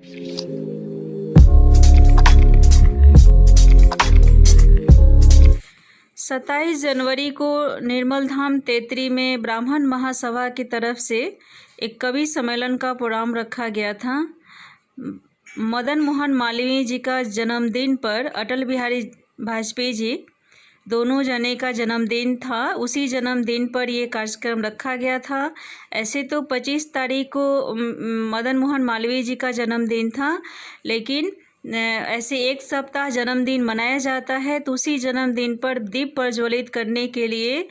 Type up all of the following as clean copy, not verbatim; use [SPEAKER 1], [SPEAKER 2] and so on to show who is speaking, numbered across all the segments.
[SPEAKER 1] 27 जनवरी को निर्मल धाम तेतरी में ब्राह्मण महासभा की तरफ से एक कवि सम्मेलन का प्रोग्राम रखा गया था। मदन मोहन मालवीय जी का जन्मदिन पर अटल बिहारी वाजपेयी जी दोनों जने का जन्मदिन था, उसी जन्मदिन पर ये कार्यक्रम रखा गया था। ऐसे तो 25 तारीख को मदन मोहन मालवीय जी का जन्मदिन था, लेकिन ऐसे एक सप्ताह जन्मदिन मनाया जाता है, तो उसी जन्मदिन पर दीप प्रज्वलित करने के लिए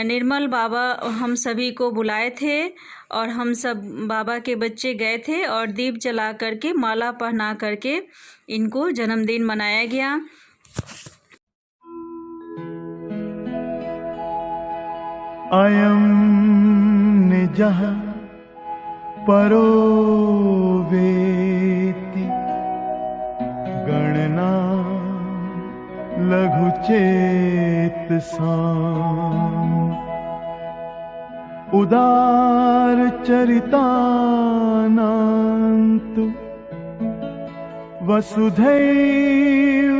[SPEAKER 1] निर्मल बाबा हम सभी को बुलाए थे और हम सब बाबा के बच्चे गए थे और दीप जला करके माला पहना करके इनको जन्मदिन मनाया गया।
[SPEAKER 2] अयं निजः परो वेति गणना लघु चेतसाम् उदार चरितानान्तु वसुधैव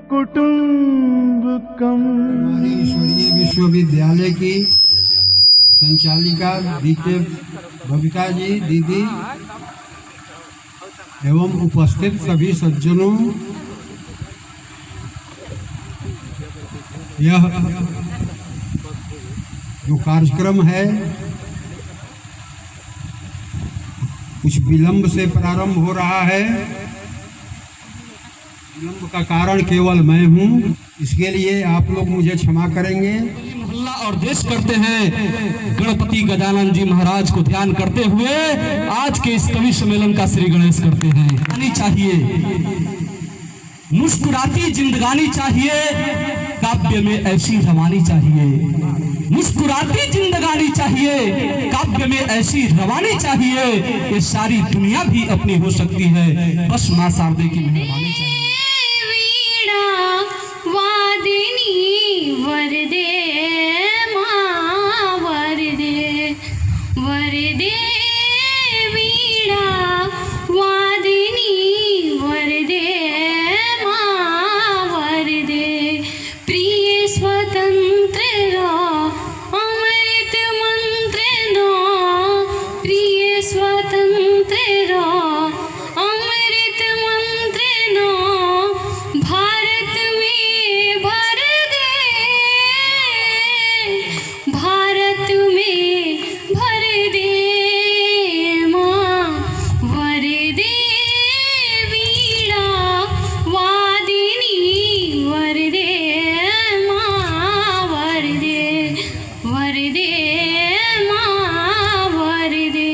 [SPEAKER 2] कुटुम्बकम्।
[SPEAKER 3] हमारे ईश्वरीय विश्वविद्यालय की संचालिका डीके बबीता जी दीदी एवं उपस्थित सभी सज्जनों, यह जो कार्यक्रम है कुछ विलंब से प्रारंभ हो रहा है। विलंब का कारण केवल मैं हूं, इसके लिए आप लोग मुझे क्षमा करेंगे।
[SPEAKER 4] मोहल्ला और देश करते हैं गणपति गजानन जी महाराज को ध्यान करते हुए आज के इस कवि सम्मेलन का श्री गणेश करते हैं। आनी चाहिए, मुस्कुराती जिंदगानी चाहिए, काव्य में ऐसी रवानी चाहिए। मुस्कुराती जिंदगानी चाहिए, काव्य में ऐसी रवानी चाहिए, ये सारी दुनिया भी अपनी हो सकती है, बस मां शारदे की मेहरबानी चाहिए।
[SPEAKER 5] वरदे मां वरदे वरदे वीणा वादिनी वरदे मां वरदे प्रिय स्वतंत्र अमृत मंत्र नो प्रिय स्वतंत्र अमृत मंत्र नो भारत में भर दे भारत में भर दे मां वरदे वीणा वादिनी वरदे मां वरदे वरदे मां वरदे।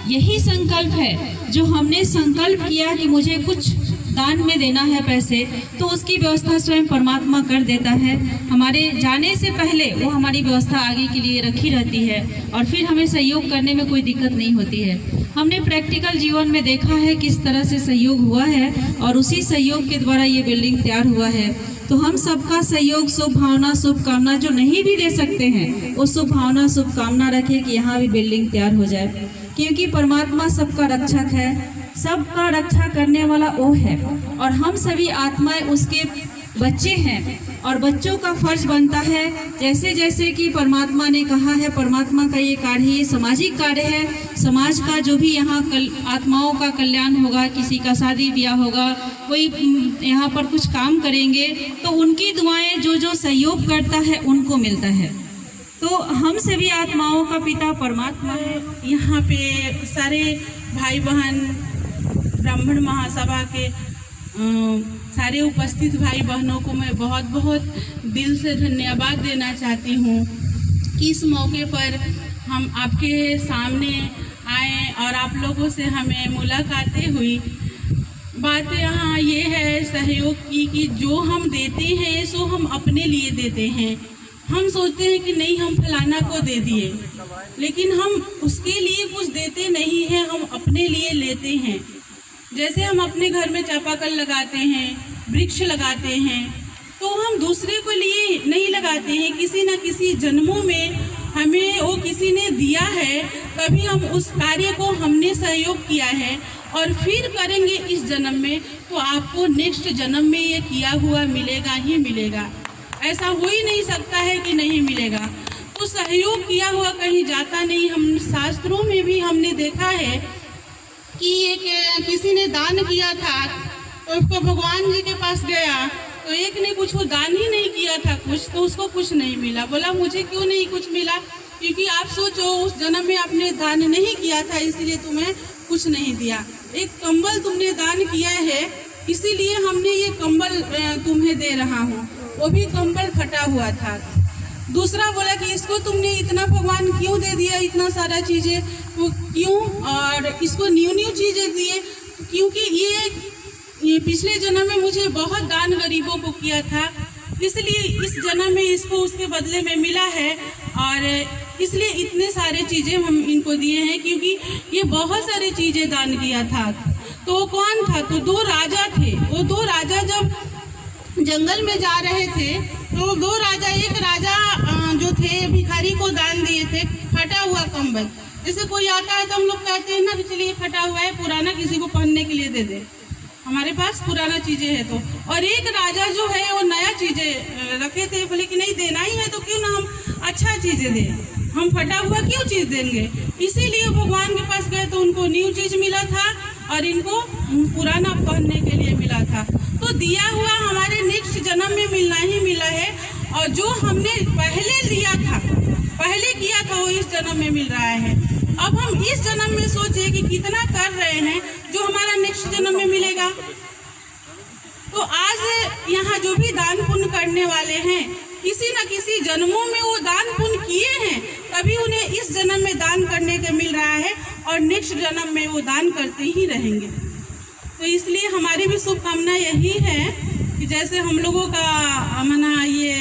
[SPEAKER 1] यही संकल्प है जो हमने संकल्प किया कि मुझे कुछ दान में देना है पैसे, तो उसकी व्यवस्था स्वयं परमात्मा कर देता है। हमारे जाने से पहले वो हमारी व्यवस्था आगे के लिए रखी रहती है और फिर हमें सहयोग करने में कोई दिक्कत नहीं होती है। हमने प्रैक्टिकल जीवन में देखा है किस तरह से सहयोग हुआ है और उसी सहयोग के द्वारा ये बिल्डिंग तैयार हुआ है। तो हम सबका सहयोग, शुभ भावना, शुभकामना जो नहीं भी दे सकते हैं, वो शुभ भावना, शुभकामना रखें कि यहाँ भी बिल्डिंग तैयार हो जाए, क्योंकि परमात्मा सबका रक्षक है, सबका रक्षा करने वाला वो है और हम सभी आत्माएं उसके बच्चे हैं और बच्चों का फर्ज बनता है, जैसे जैसे कि परमात्मा ने कहा है, परमात्मा का ये कार्य ये सामाजिक कार्य है। समाज का जो भी यहाँ आत्माओं का कल्याण होगा, किसी का शादी ब्याह होगा, कोई यहाँ पर कुछ काम करेंगे, तो उनकी दुआएं जो जो सहयोग करता है उनको मिलता है। तो हम सभी आत्माओं का पिता परमात्मा है।
[SPEAKER 6] यहाँ पे सारे भाई बहन ब्राह्मण महासभा के सारे उपस्थित भाई बहनों को मैं बहुत बहुत दिल से धन्यवाद देना चाहती हूँ कि इस मौके पर हम आपके सामने आए और आप लोगों से हमें मुलाकातें हुई। बात यहाँ ये है सहयोग की कि जो हम देते हैं सो हम अपने लिए देते हैं। हम सोचते हैं कि नहीं हम फलाना को दे दिए, लेकिन हम उसके लिए कुछ देते नहीं हैं, हम अपने लिए लेते हैं। जैसे हम अपने घर में चापाकल लगाते हैं, वृक्ष लगाते हैं, तो हम दूसरे को लिए नहीं लगाते हैं। किसी न किसी जन्मों में हमें वो किसी ने दिया है, कभी हम उस कार्य को हमने सहयोग किया है और फिर करेंगे इस जन्म में, तो आपको नेक्स्ट जन्म में ये किया हुआ मिलेगा ही मिलेगा। ऐसा हो ही नहीं सकता है कि नहीं मिलेगा। तो सहयोग किया हुआ कहीं जाता नहीं। हम शास्त्रों में भी हमने देखा है कि एक किसी ने दान किया था, तो उसको भगवान जी के पास गया, तो एक ने कुछ वो दान ही नहीं किया था कुछ, तो उसको कुछ नहीं मिला। बोला मुझे क्यों नहीं कुछ मिला? क्योंकि आप सोचो उस जन्म में आपने दान नहीं किया था, इसीलिए तुम्हें कुछ नहीं दिया। एक कंबल तुमने दान किया है, इसीलिए हमने ये कंबल तुम्हें दे रहा हूँ, वो भी कंबल फटा हुआ था। दूसरा बोला कि इसको तुमने इतना भगवान क्यों दे दिया, इतना सारा चीज़ें वो क्यों, और इसको न्यू चीज़ें दिए, क्योंकि ये पिछले जन्म में मुझे बहुत दान गरीबों को किया था, इसलिए इस जन्म में इसको उसके बदले में मिला है, और इसलिए इतने सारे चीज़ें हम इनको दिए हैं, क्योंकि ये बहुत सारी चीज़ें दान किया था। तो वो कौन था? तो 2 राजा थे। वो 2 राजा जब जंगल में जा रहे थे, तो 2 राजा, एक राजा जो थे भिखारी को दान दिए थे फटा हुआ कंबल। जैसे कोई आता है तो हम लोग कहते हैं ना कि चलिए फटा हुआ है, पुराना किसी को पहनने के लिए दे दे, हमारे पास पुराना चीज़ें है तो। और एक राजा जो है वो नया चीज़ें रखे थे, बोले कि नहीं देना ही है तो क्यों ना हम अच्छा चीज़ें दें, हम फटा हुआ क्यों चीज़ देंगे। इसीलिए भगवान के पास गए तो उनको न्यू चीज़ मिला था और इनको पुराना पहनने के लिए मिला था। तो दिया हुआ हमारे नेक्स्ट जन्म में मिलना ही मिला है, और जो हमने पहले लिया था, पहले किया था, वो इस जन्म में मिल रहा है। अब हम इस जन्म में सोचे कि कितना कर रहे हैं जो हमारा नेक्स्ट जन्म में मिलेगा। तो आज यहाँ जो भी दान पुण्य करने वाले हैं, किसी न किसी जन्मों में वो दान पुण्य किए हैं, तभी उन्हें इस जन्म में दान करने के मिल रहा है, और नेक्स्ट जन्म में वो दान करते ही रहेंगे। तो इसलिए हमारी भी शुभकामना यही है कि जैसे हम लोगों का मना ये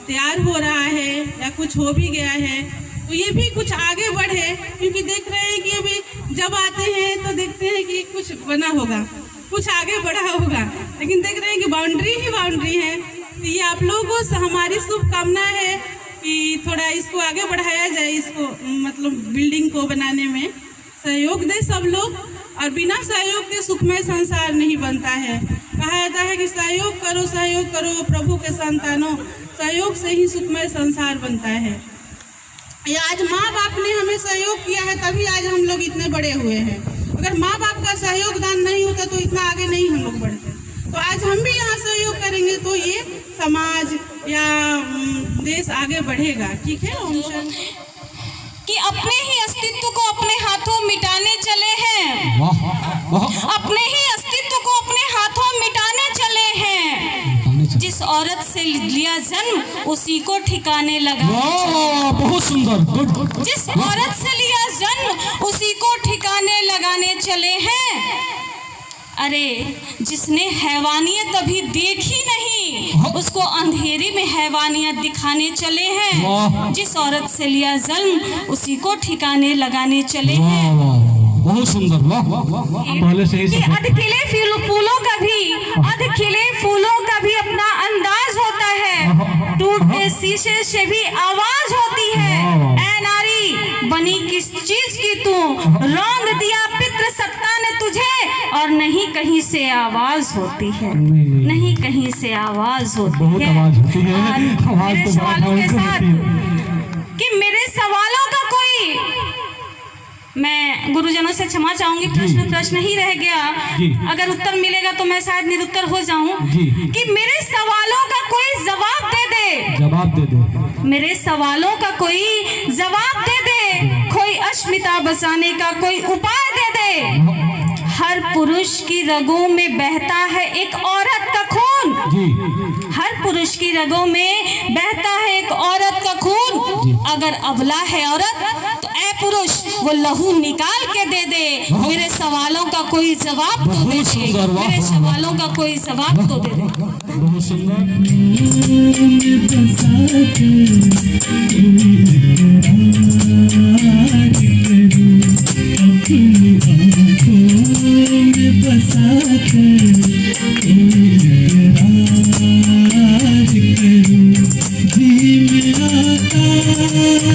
[SPEAKER 6] तैयार हो रहा है या कुछ हो भी गया है, तो ये भी कुछ आगे बढ़े, क्योंकि देख रहे हैं कि अभी जब आते हैं तो देखते हैं कि कुछ बना होगा, कुछ आगे बढ़ा होगा, लेकिन देख रहे हैं कि बाउंड्री ही बाउंड्री है। तो ये आप लोगों से हमारी शुभकामना है कि थोड़ा इसको आगे बढ़ाया जाए, इसको मतलब बिल्डिंग को बनाने में सहयोग दे सब लोग, और बिना सहयोग के सुखमय संसार नहीं बनता है। कहा जाता है कि सहयोग करो प्रभु के संतानों, सहयोग से ही सुखमय संसार बनता है। ये आज माँ बाप ने हमें सहयोग किया है, तभी आज हम लोग इतने बड़े हुए हैं। अगर माँ बाप का सहयोग दान नहीं होता तो इतना आगे नहीं हम लोग बढ़ते। तो आज हम भी यहाँ सहयोग करेंगे तो ये समाज या देश आगे बढ़ेगा। ठीक है। ओम शांति।
[SPEAKER 7] कि अपने ही अस्तित्व को अपने हाथों मिटाने चले हैं, अपने ही अस्तित्व को अपने हाथों मिटाने चले हैं। जिस औरत से लिया जन्म उसी को ठिकाने लगा।
[SPEAKER 4] बहुत सुंदर।
[SPEAKER 7] जिस औरत से लिया जन्म उसी को ठिकाने लगाने चले हैं। अरे जिसने हैवानियत अभी देखी नहीं, उसको अंधेरे में हैवानियत दिखाने चले हैं। जिस औरत से लिया जन्म उसी को ठिकाने लगाने चले हैं।
[SPEAKER 4] बहुत सुंदर। पहले से ही
[SPEAKER 7] अधखिले फूलों का भी अपना अंदाज होता है, टूटे शीशे से भी आवाज होती है। ऐ नारी बनी किस चीज की तू, रौंद दिया पितृ सत्ता ने तुझे, और नहीं कहीं से आवाज होती है, नहीं कहीं से आवाज होती है। मेरे सवालों के साथ कि मेरे सवालों का कोई, मैं गुरुजनों से क्षमा चाहूंगी, प्रश्न ही रह गया, अगर उत्तर मिलेगा तो मैं शायद निरुत्तर हो जाऊं। कि मेरे सवालों का कोई जवाब दे दे,
[SPEAKER 4] जवाब दे दे,
[SPEAKER 7] मेरे सवालों का कोई जवाब दे दे, कोई अस्मिता बचाने का कोई उपाय दे दे। हर पुरुष की रगों में बहता है एक औरत का खून, हर पुरुष की रगों में बहता है एक औरत का खून। अगर अबला है औरत तो ऐ पुरुष वो लहू निकाल के दे दे। मेरे सवालों का कोई जवाब तो दे दे, मेरे सवालों का कोई जवाब तो दे दे।
[SPEAKER 4] बहुत सुंदर।
[SPEAKER 2] जी में आता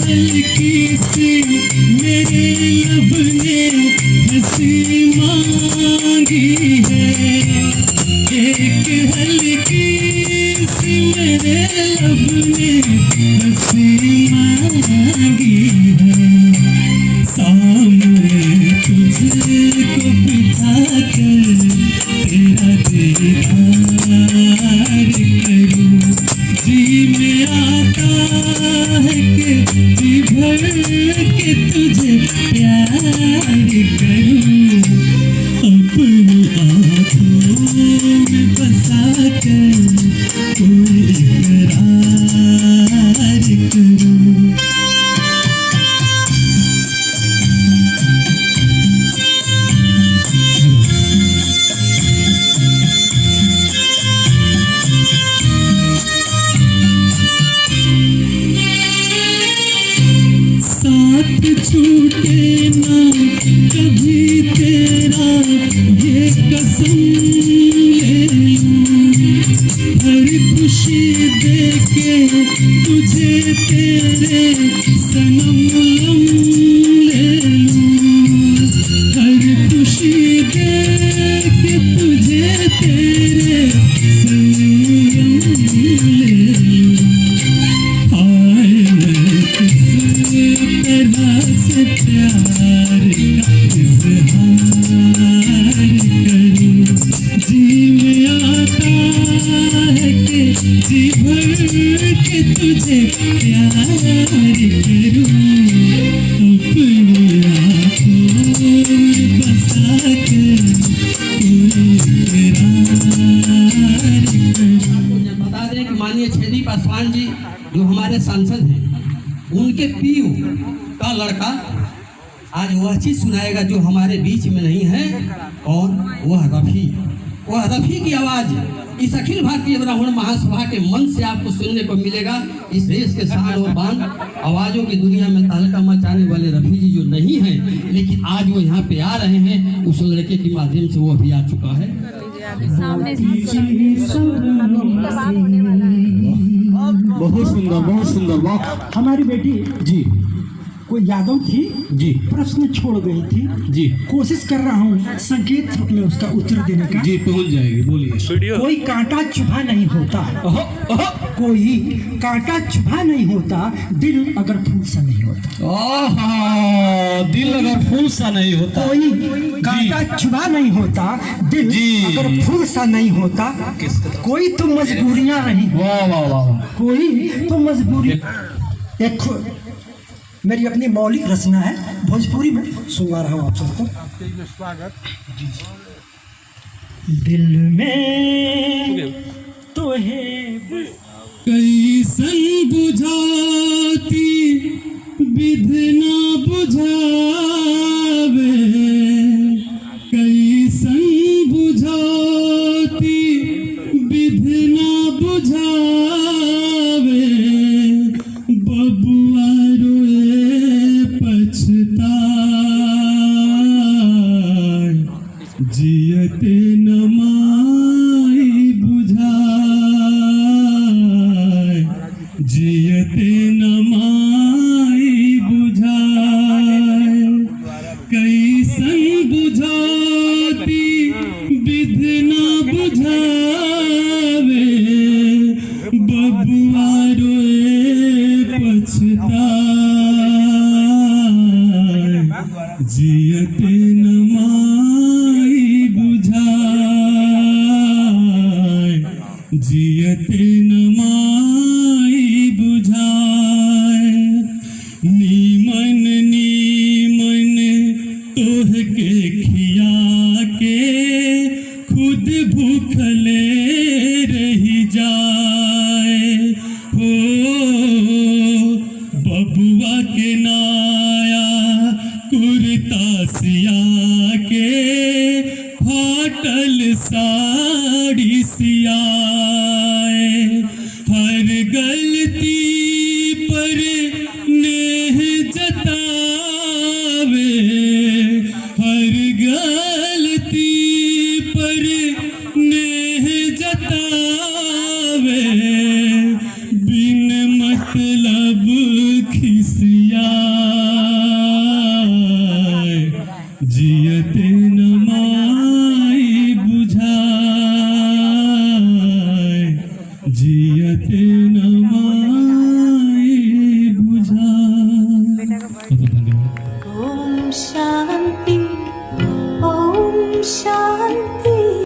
[SPEAKER 8] हल्की सी मेरे लब ने हंसी मांगी है, एक हल्की सी मेरे लब ने हंसी मांगी है। सामने तुझको बिठा कर तेरा दीदार करूं, जी में आता है कि जी भर के तुझे प्यार करूं, अपनी आँखों में बसा कर कोई इकरार करूं। साथ छूटे ना कभी तेरा ये कसम ले लूं, हर खुशी देके तुझे तेरे सनम लम ले लूं, हर खुशी देके तुझे तेरे सनम लम ले लूं। हाय मैं किस तरह से प्यार का इजहार करूं, जी में आता है कि जी भर के तुझे प्यार करूं, अपनी आँखों में बसा कर कोई इकरार करूं।
[SPEAKER 9] बता दें कि माननीय छेदी पासवान जी जो हमारे सांसद हैं, उनके पीयू का लड़का आज वह चीज सुनाएगा जो हमारे बीच में नहीं है। और वह रफ़ी की आवाज इस अखिल भारतीय ब्राह्मण महासभा के मंच से आपको सुनने को मिलेगा। इस देश के शान और बान आवाजों की दुनिया में तहलका मचाने वाले रफ़ी जी जो नहीं हैं, लेकिन आज वो यहाँ पे आ रहे हैं, उस लड़के के माध्यम से वो अभी आ चुका है।
[SPEAKER 8] बहुत सुंदर वाह।
[SPEAKER 10] हमारी बेटी
[SPEAKER 8] जी
[SPEAKER 10] कोई यादव थी
[SPEAKER 8] जी
[SPEAKER 10] प्रश्न छोड़ गई थी
[SPEAKER 8] जी
[SPEAKER 10] कोशिश कर रहा हूँ संकेत रूप में उसका उत्तर देने का।
[SPEAKER 8] जी पहुंच जाएगी, बोलिए।
[SPEAKER 10] कोई कांटा चुभा नहीं होता, कोई कांटा चुभा नहीं होता, दिल अगर फूल सा नहीं होता।
[SPEAKER 8] दिल अगर फूल सा नहीं होता,
[SPEAKER 10] कोई कांटा चुभा नहीं होता, दिल अगर फूल सा नहीं होता, कोई तो मजबूरियां रही।
[SPEAKER 8] वाह वाह वाह।
[SPEAKER 10] कोई तो मजबूरी। एक मेरी अपनी मौलिक रचना है, भोजपुरी में सुना रहा हूँ आप सबको। दिल में तो है
[SPEAKER 8] कैसन बुझाती विधना बुझावे, कैसन बुझाती विधना बुझावे, बबुआ जियते नमाई बुझाए, जियते नमाई बुझाए, कैसन बुझाती विधना बुझावे, बबुआ रोए पछताए, जियते नमाई बुझाए, जियते नमाई बुझाए, नीमन नीमन तोह के खिया के खुद भूखले रही जाए, हो बबुआ के नाया कुर्ता सिया के फाटल साड़ी सियाए, हर गलती पर ने